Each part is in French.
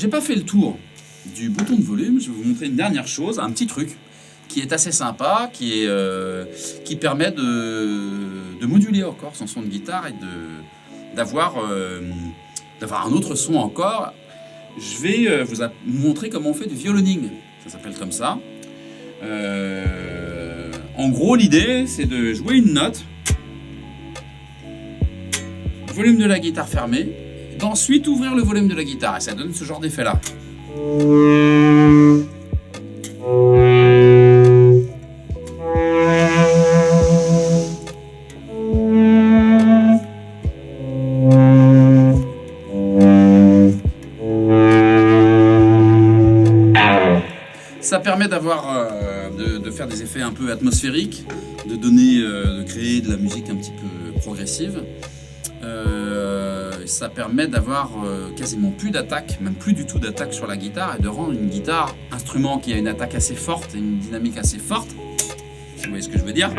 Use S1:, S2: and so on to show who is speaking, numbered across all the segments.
S1: j'ai pas fait le tour du bouton de volume, je vais vous montrer une dernière chose, un petit truc qui est assez sympa, qui permet de moduler encore son son de guitare et d'avoir un autre son encore. Je vais vous montrer comment on fait du violoning, ça s'appelle comme ça. En gros, l'idée, c'est de jouer une note, volume de la guitare fermé, d'ensuite ouvrir le volume de la guitare, et ça donne ce genre d'effet-là. Ça permet de faire des effets un peu atmosphériques, de créer de la musique un petit peu progressive. Ça permet d'avoir quasiment plus d'attaque, même plus du tout d'attaque sur la guitare, et de rendre une guitare, instrument qui a une attaque assez forte et une dynamique assez forte, si vous voyez ce que je veux dire,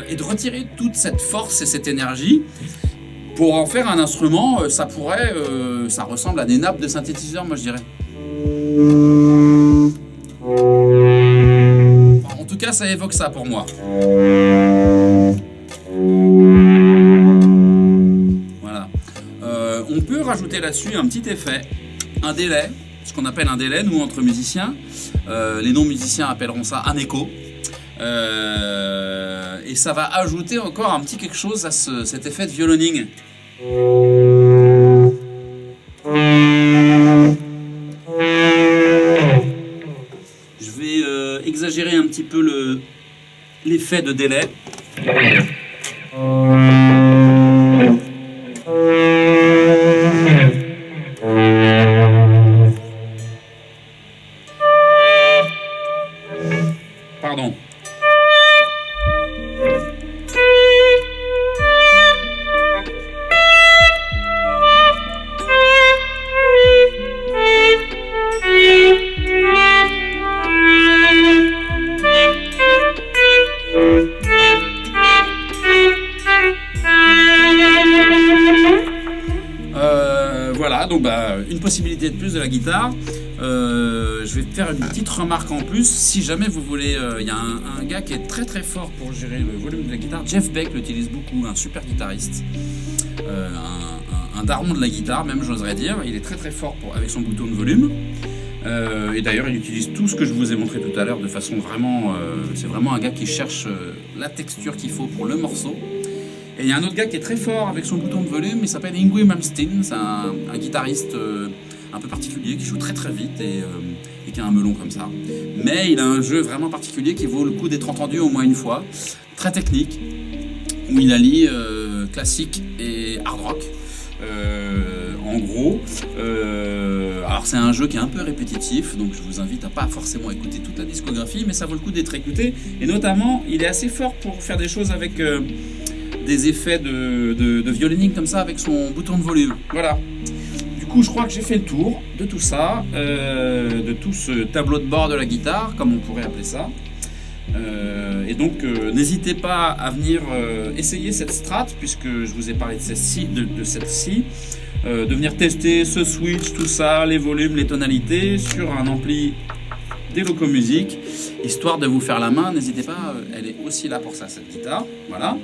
S1: et de retirer toute cette force et cette énergie pour en faire un instrument. Ça ressemble à des nappes de synthétiseur, moi je dirais. En tout cas, ça évoque ça pour moi. Voilà. On peut rajouter là-dessus un petit effet, un délai, ce qu'on appelle un délai, nous, entre musiciens. Les non-musiciens appelleront ça un écho. Et ça va ajouter encore un petit quelque chose à cet effet de violoning. Je vais exagérer un petit peu l'effet de délai. Pardon. Voilà, donc une possibilité de plus de la guitare. Je vais faire une petite remarque en plus. Si jamais vous voulez, il y a un gars qui est très très fort pour gérer le volume de la guitare. Jeff Beck l'utilise beaucoup, un super guitariste, un daron de la guitare même, j'oserais dire. Il est très très fort avec son bouton de volume. Et d'ailleurs, il utilise tout ce que je vous ai montré tout à l'heure de façon vraiment... c'est vraiment un gars qui cherche la texture qu'il faut pour le morceau. Et il y a un autre gars qui est très fort avec son bouton de volume, il s'appelle Yngwie Malmsteen, c'est un guitariste un peu particulier qui joue très très vite et qui a un melon comme ça. Mais il a un jeu vraiment particulier qui vaut le coup d'être entendu au moins une fois, très technique, où il allie classique et hard rock. En gros, alors c'est un jeu qui est un peu répétitif, donc je vous invite à pas forcément écouter toute la discographie, mais ça vaut le coup d'être écouté. Et notamment, il est assez fort pour faire des choses avec des effets de violoning comme ça avec son bouton de volume. Voilà. Du coup, je crois que j'ai fait le tour de tout ça, de tout ce tableau de bord de la guitare, comme on pourrait appeler ça. Et donc, n'hésitez pas à venir essayer cette strat, puisque je vous ai parlé de celle-ci, de venir tester ce switch, tout ça, les volumes, les tonalités, sur un ampli d'Eloco Music, histoire de vous faire la main. N'hésitez pas, elle est aussi là pour ça, cette guitare. Voilà.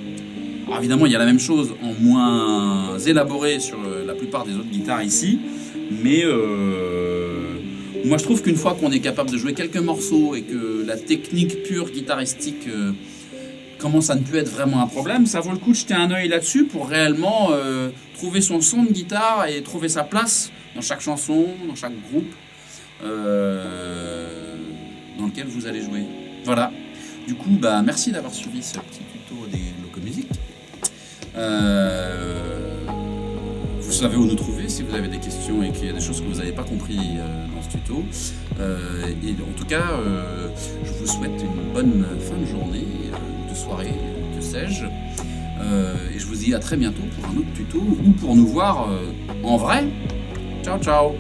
S1: Alors évidemment, il y a la même chose en moins élaboré sur la plupart des autres guitares ici, mais moi je trouve qu'une fois qu'on est capable de jouer quelques morceaux et que la technique pure guitaristique commence à ne plus être vraiment un problème, ça vaut le coup de jeter un œil là-dessus pour réellement trouver son son de guitare et trouver sa place dans chaque chanson, dans chaque groupe dans lequel vous allez jouer. Voilà. Du coup, merci d'avoir suivi ce petit tuto d'Eloco Music. Vous savez où nous trouver si vous avez des questions et qu'il y a des choses que vous n'avez pas compris dans ce tuto. Et en tout cas, je vous souhaite une bonne fin de journée, de soirée, que sais-je. Et je vous dis à très bientôt pour un autre tuto ou pour nous voir en vrai. Ciao, ciao!